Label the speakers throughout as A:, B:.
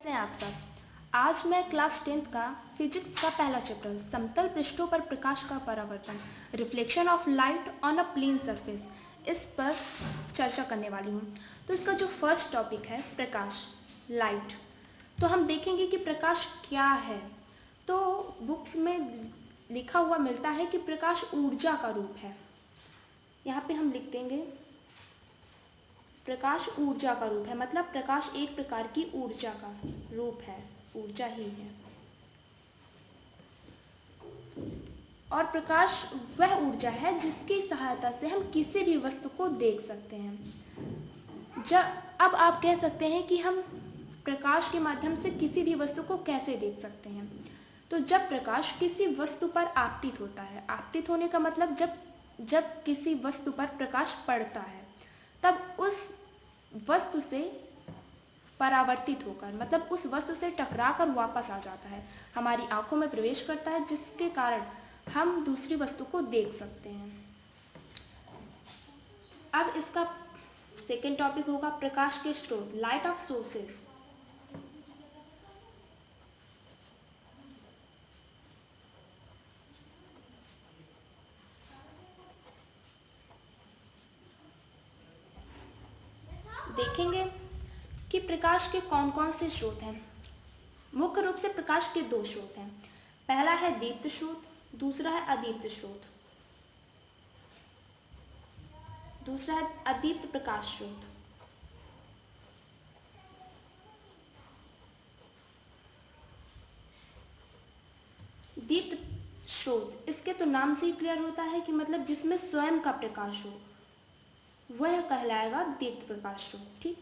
A: कैसे हैं आप सब। आज मैं क्लास 10th का फिजिक्स का पहला चैप्टर समतल पृष्ठों पर प्रकाश का परावर्तन reflection of light on a plane surface इस पर चर्चा करने वाली हूँ। तो इसका जो फर्स्ट टॉपिक है प्रकाश लाइट, तो हम देखेंगे कि प्रकाश क्या है। तो बुक्स में लिखा हुआ मिलता है कि प्रकाश ऊर्जा का रूप है। यहाँ पे हम लिख देंगे प्रकाश ऊर्जा का रूप है, मतलब प्रकाश एक प्रकार की ऊर्जा का रूप है, ऊर्जा ही है। और प्रकाश वह ऊर्जा है जिसकी सहायता से हम किसी भी वस्तु को देख सकते हैं। अब आप कह सकते हैं कि हम प्रकाश के माध्यम से किसी भी वस्तु को कैसे देख सकते हैं। तो जब प्रकाश किसी वस्तु पर आपतित होता है, आपतित होने का मतलब जब किसी वस्तु पर प्रकाश पड़ता है, तब उस वस्तु से परावर्तित होकर, मतलब उस वस्तु से टकराकर वापस आ जाता है, हमारी आंखों में प्रवेश करता है, जिसके कारण हम दूसरी वस्तु को देख सकते हैं। अब इसका सेकेंड टॉपिक होगा प्रकाश के स्रोत, लाइट ऑफ सोर्सेस। देखेंगे कि प्रकाश के कौन कौन से स्रोत हैं। मुख्य रूप से प्रकाश के दो स्रोत हैं। पहला है दीप्त स्रोत, दूसरा है अदीप्त स्रोत। दूसरा है अदीप्त प्रकाश स्रोत। दीप्त स्रोत, इसके तो नाम से ही क्लियर होता है कि मतलब जिसमें स्वयं का प्रकाश हो, वह कहलाएगा दीप्त प्रकाश स्रोत। ठीक,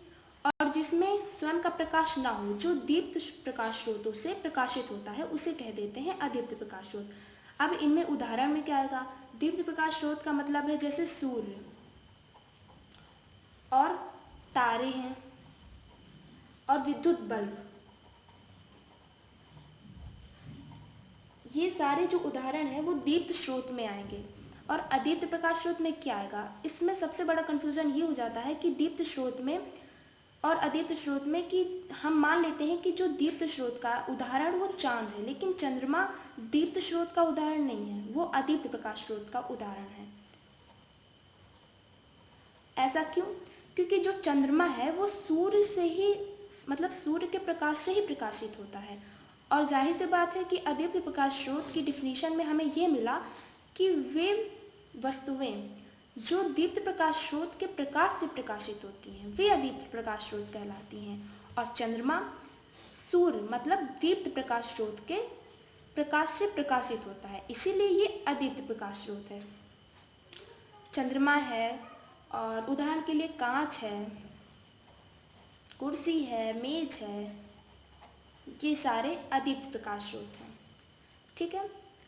A: और जिसमें स्वयं का प्रकाश ना हो, जो दीप्त प्रकाश स्रोतों से प्रकाशित होता है, उसे कह देते हैं अदीप्त प्रकाश स्रोत। अब इनमें उदाहरण में क्या आएगा? दीप्त प्रकाश स्रोत का मतलब है जैसे सूर्य और तारे हैं और विद्युत बल्ब, ये सारे जो उदाहरण हैं वो दीप्त स्रोत में आएंगे। और अदीप्त प्रकाश स्रोत में क्या आएगा? इसमें सबसे बड़ा कंफ्यूजन ये हो जाता है कि दीप्त स्रोत में और अदीप्त स्रोत में, कि हम मान लेते हैं कि जो दीप्त स्रोत का उदाहरण वो चांद है, लेकिन चंद्रमा दीप्त स्रोत का उदाहरण नहीं है, वो अदीप्त प्रकाश स्रोत का उदाहरण है। ऐसा क्यों? क्योंकि जो चंद्रमा है वो सूर्य से ही, मतलब सूर्य के प्रकाश से ही प्रकाशित होता है। और जाहिर सी बात है कि अदीप्त प्रकाश स्रोत की डिफिनीशन में हमें ये मिला कि वे वस्तुएं जो दीप्त प्रकाश स्रोत के प्रकाश से प्रकाशित होती हैं, वे अदीप्त प्रकाश स्रोत कहलाती हैं। और चंद्रमा सूर्य मतलब दीप्त प्रकाश स्रोत के प्रकाश से प्रकाशित होता है, इसीलिए ये अदीप्त प्रकाश स्रोत है। चंद्रमा है, और उदाहरण के लिए कांच है, कुर्सी है, मेज है, ये सारे अदीप्त प्रकाश स्रोत हैं। ठीक है,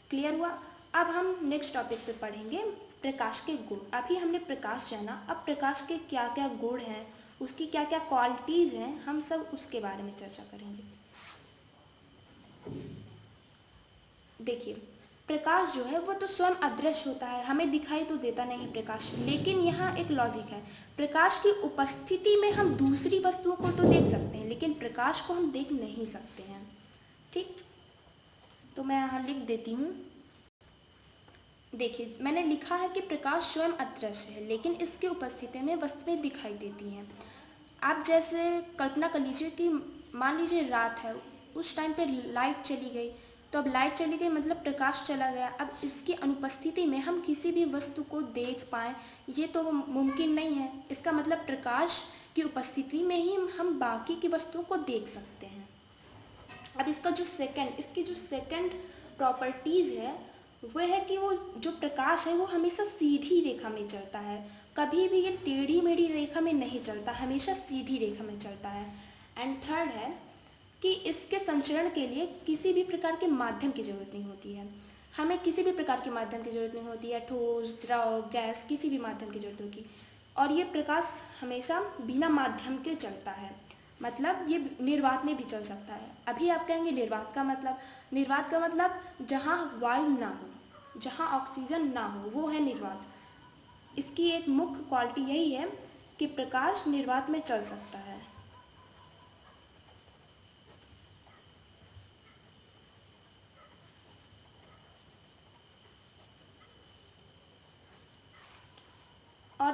A: क्लियर हुआ? अब हम नेक्स्ट टॉपिक पे पढ़ेंगे प्रकाश के गुण। अभी हमने प्रकाश जाना, अब प्रकाश के क्या क्या गुण हैं, उसकी क्या क्या क्वालिटीज हैं, हम सब उसके बारे में चर्चा करेंगे। देखिए, प्रकाश जो है वो तो स्वयं अदृश्य होता है, हमें दिखाई तो देता नहीं है प्रकाश, लेकिन यहाँ एक लॉजिक है। प्रकाश की उपस्थिति में हम दूसरी वस्तुओं को तो देख सकते हैं, लेकिन प्रकाश को हम देख नहीं सकते हैं। ठीक, तो मैं यहाँ लिख देती हूँ। देखिए, मैंने लिखा है कि प्रकाश स्वयं अदृश्य है, लेकिन इसकी उपस्थिति में वस्तुएं दिखाई देती हैं। आप जैसे कल्पना कर लीजिए कि मान लीजिए रात है, उस टाइम पे लाइट चली गई, तो अब लाइट चली गई मतलब प्रकाश चला गया। अब इसकी अनुपस्थिति में हम किसी भी वस्तु को देख पाएँ, ये तो मुमकिन नहीं है। इसका मतलब प्रकाश की उपस्थिति में ही हम बाकी की वस्तुओं को देख सकते हैं। अब इसकी जो सेकंड प्रॉपर्टीज़ है वह है कि वो जो प्रकाश है वो हमेशा सीधी रेखा में चलता है, कभी भी ये टेढ़ी मेढ़ी रेखा में नहीं चलता, हमेशा सीधी रेखा में चलता है। एंड थर्ड है कि इसके संचरण के लिए किसी भी प्रकार के माध्यम की जरूरत नहीं होती है। हमें किसी भी प्रकार के माध्यम की जरूरत नहीं होती है, ठोस, द्रव, गैस, किसी भी माध्यम की जरूरत होगी। और ये प्रकाश हमेशा बिना माध्यम के चलता है, मतलब ये निर्वात में भी चल सकता है। अभी आप कहेंगे निर्वात का मतलब जहाँ वायु ना हो, जहाँ ऑक्सीजन ना हो, वो है निर्वात। इसकी एक मुख्य क्वालिटी यही है कि प्रकाश निर्वात में चल सकता है।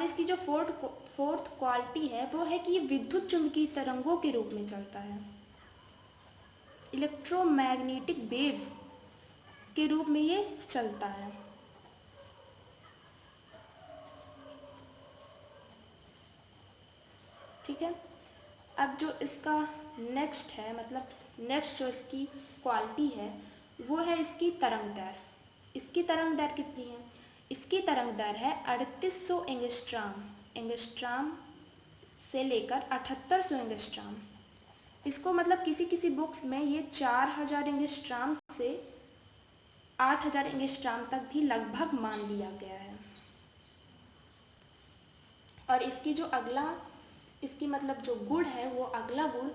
A: इसकी जो फोर्थ क्वालिटी है वो है कि ये विद्युत चुंबकीय तरंगों के रूप में चलता है, इलेक्ट्रोमैग्नेटिक वेव के रूप में ये चलता है। ठीक है, अब जो इसका नेक्स्ट है, मतलब नेक्स्ट जो इसकी क्वालिटी है वो है इसकी तरंग दर। इसकी तरंग दर कितनी है? इसकी तरंग दर है 3800 एंगस्ट्राम से लेकर 7800 एंगस्ट्राम। इसको मतलब किसी किसी बुक्स में ये 4000 एंगस्ट्राम से 8000 एंगस्ट्राम तक भी लगभग मान लिया गया है। और इसकी जो अगला इसकी मतलब जो गुण है वो अगला गुण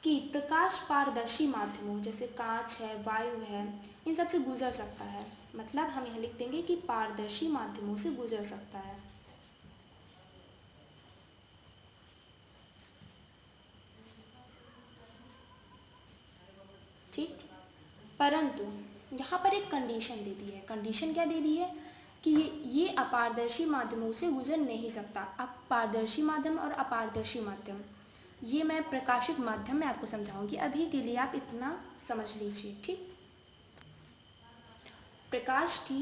A: कि प्रकाश पारदर्शी माध्यमों जैसे कांच है, वायु है, इन सब से गुजर सकता है। मतलब हम यहाँ लिख देंगे कि पारदर्शी माध्यमों से गुजर सकता है। ठीक, परंतु यहाँ पर एक कंडीशन दे दी है। कंडीशन क्या दे दी है कि ये अपारदर्शी माध्यमों से गुजर नहीं सकता। अब पारदर्शी माध्यम और अपारदर्शी माध्यम ये मैं प्रकाशिक माध्यम में आपको समझाऊंगी, अभी के लिए आप इतना समझ लीजिए। ठीक, प्रकाश की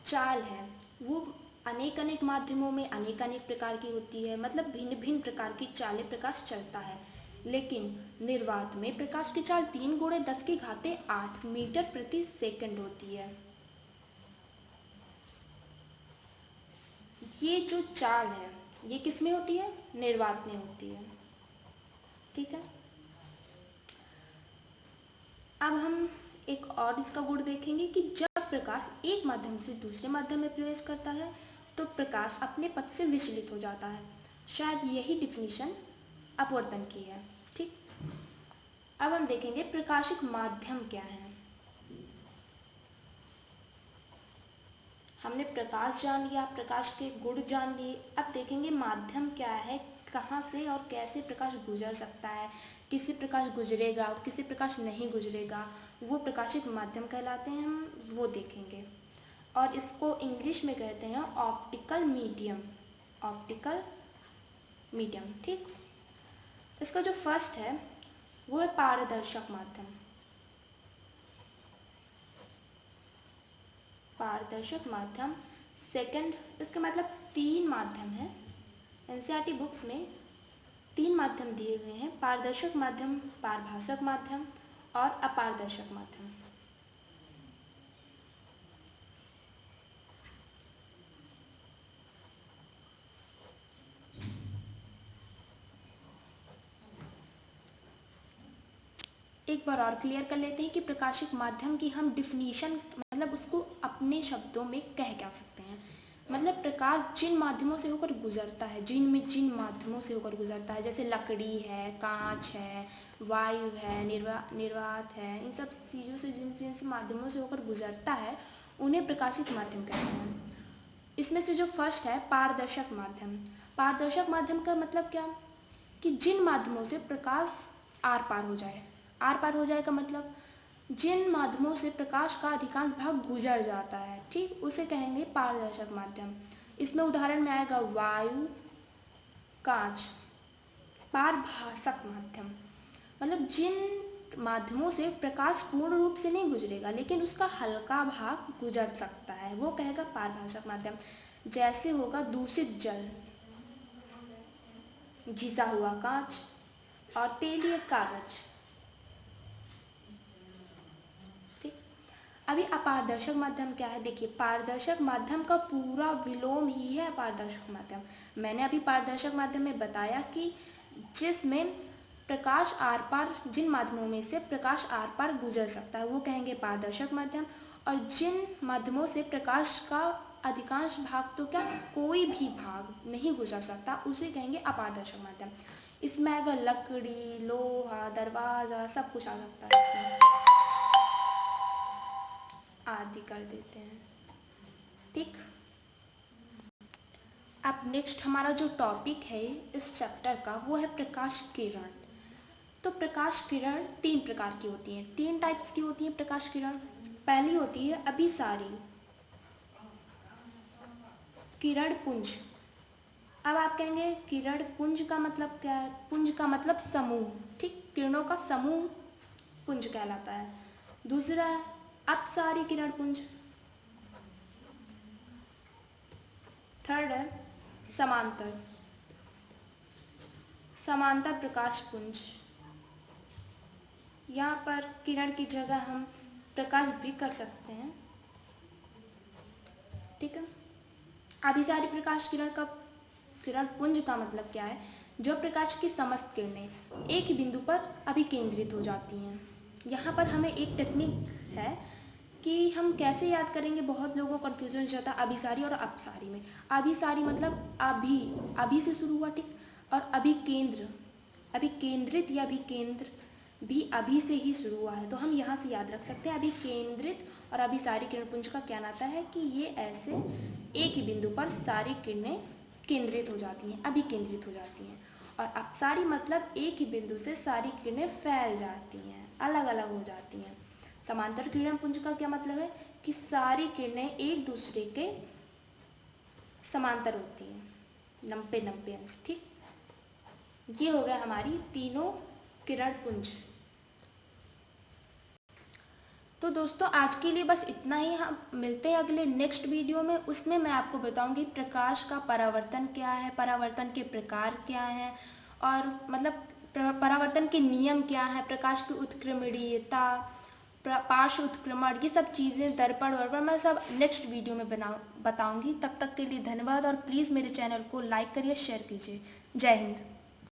A: चाल है वो अनेक माध्यमों में अनेक प्रकार की होती है, मतलब भिन्न भिन्न प्रकार की चालें प्रकाश चलता है। लेकिन निर्वात में प्रकाश की चाल 3 × 10⁸ मीटर प्रति सेकंड होती है। ये जो चाल है ये किस में होती है? निर्वात में होती है। ठीक है, अब हम एक और इसका गुण देखेंगे कि जब प्रकाश एक माध्यम से दूसरे माध्यम में प्रवेश करता है तो प्रकाश अपने पथ से विचलित हो जाता है। शायद यही डिफिनीशन अपवर्तन की है। ठीक, अब हम देखेंगे प्रकाशिक माध्यम क्या है। हमने प्रकाश जान लिया, प्रकाश के गुण जान लिए, अब देखेंगे माध्यम क्या है, कहाँ से और कैसे प्रकाश गुजर सकता है, किसी प्रकाश गुजरेगा और किसी प्रकाश नहीं गुजरेगा, वो प्रकाशिक माध्यम कहलाते हैं। हम वो देखेंगे और इसको इंग्लिश में कहते हैं ऑप्टिकल मीडियम। Optical medium. ठीक, इसका जो फर्स्ट है वो है पारदर्शक माध्यम। पारदर्शक माध्यम। सेकंड, इसका मतलब 3 माध्यम है। एनसीईआरटी बुक्स में 3 माध्यम दिए हुए हैं: पारदर्शक माध्यम, पारभासक माध्यम और अपारदर्शक माध्यम। एक बार और क्लियर कर लेते हैं कि प्रकाशिक माध्यम की हम डिफिनीशन मतलब उसको अपने शब्दों में कह क्या सकते हैं। मतलब प्रकाश जिन माध्यमों से होकर गुजरता है, जिन माध्यमों से होकर गुजरता है, जैसे लकड़ी है, कांच है, वायु है, निर्वात है, इन सब चीज़ों से जिन माध्यमों से होकर गुजरता है उन्हें प्रकाशिक माध्यम कहते हैं। इसमें से जो फर्स्ट है पारदर्शक माध्यम। पारदर्शक माध्यम का मतलब क्या कि जिन माध्यमों से प्रकाश आर पार हो जाए। आर पार हो जाए का मतलब जिन माध्यमों से प्रकाश का अधिकांश भाग गुजर जाता है, ठीक, उसे कहेंगे पारदर्शक माध्यम। इसमें उदाहरण में आएगा वायु, कांच। पारभासक माध्यम मतलब जिन माध्यमों से प्रकाश पूर्ण रूप से नहीं गुजरेगा लेकिन उसका हल्का भाग गुजर सकता है, वो कहेगा पारभासक माध्यम। जैसे होगा दूषित जल, घिसा हुआ कांच और तेलीय कागज। अभी अपारदर्शक माध्यम क्या है, देखिए पारदर्शक माध्यम का पूरा विलोम ही है अपारदर्शक माध्यम। मैंने अभी पारदर्शक माध्यम में बताया कि जिसमें प्रकाश आर पार, जिन माध्यमों में से प्रकाश आर पार गुजर सकता है वो कहेंगे पारदर्शक माध्यम, और जिन माध्यमों से प्रकाश का अधिकांश भाग तो क्या कोई भी भाग नहीं गुजर सकता उसे कहेंगे अपारदर्शक माध्यम। इसमें आएगा लकड़ी, लोहा, दरवाजा, सब कुछ आ सकता है इसमें, आदि कर देते हैं। ठीक, अब नेक्स्ट हमारा जो टॉपिक है इस चैप्टर का वो है प्रकाश किरण। तो प्रकाश किरण 3 प्रकार की होती हैं, 3 टाइप्स की होती हैं प्रकाश किरण। पहली होती है अभिसारी किरण पुंज। अब आप कहेंगे किरण पुंज का मतलब क्या है? पुंज का मतलब समूह, ठीक, किरणों का समूह पुंज कहलाता है। दूसरा है अपसारी किरण पुंज। थर्ड है समांतर, समांतर प्रकाश पुंज। यहाँ पर किरण की जगह हम प्रकाश भी कर सकते हैं, ठीक है। अभिसारी प्रकाश किरण का, किरण पुंज का मतलब क्या है? जो प्रकाश की समस्त किरणें एक ही बिंदु पर अभिकेंद्रित हो जाती हैं। यहाँ पर हमें एक टेक्निक है कि हम कैसे याद करेंगे, बहुत लोगों को कन्फ्यूजन हो जाता है अभिसारी और अपसारी में। अभिसारी मतलब अभी से शुरू हुआ, ठीक, और अभिकेंद्र, अभिकेंद्रित या अभिकेंद्र भी अभी से ही शुरू हुआ है, तो हम यहाँ से याद रख सकते हैं अभिकेंद्रित और अभिसारी किरण पुंज का क्या नाता है कि ये ऐसे एक ही बिंदु पर सारी किरणें केंद्रित हो जाती हैं, अभिकेंद्रित हो जाती हैं। और अपसारी मतलब एक ही बिंदु से सारी किरणें फैल जाती हैं, अलग अलग हो जाती हैं। समांतर किरण पुंज का क्या मतलब है कि सारी किरणें एक दूसरे के समांतर होती हैं, 90 अंश, ठीक। ये हो गया हमारी तीनों किरण पुंज। तो दोस्तों आज के लिए बस इतना ही। हम मिलते हैं अगले नेक्स्ट वीडियो में, उसमें मैं आपको बताऊंगी प्रकाश का परावर्तन क्या है, परावर्तन के प्रकार क्या हैं, और मतलब परावर्तन के नियम क्या है, प्रकाश की उत्क्रमणीयता, पार्श्व उत्क्रमण, ये सब चीज़ें, दर्पण वर्पण, मैं सब नेक्स्ट वीडियो में बताऊंगी। तब तक के लिए धन्यवाद, और प्लीज़ मेरे चैनल को लाइक करिए, शेयर कीजिए। जय हिंद।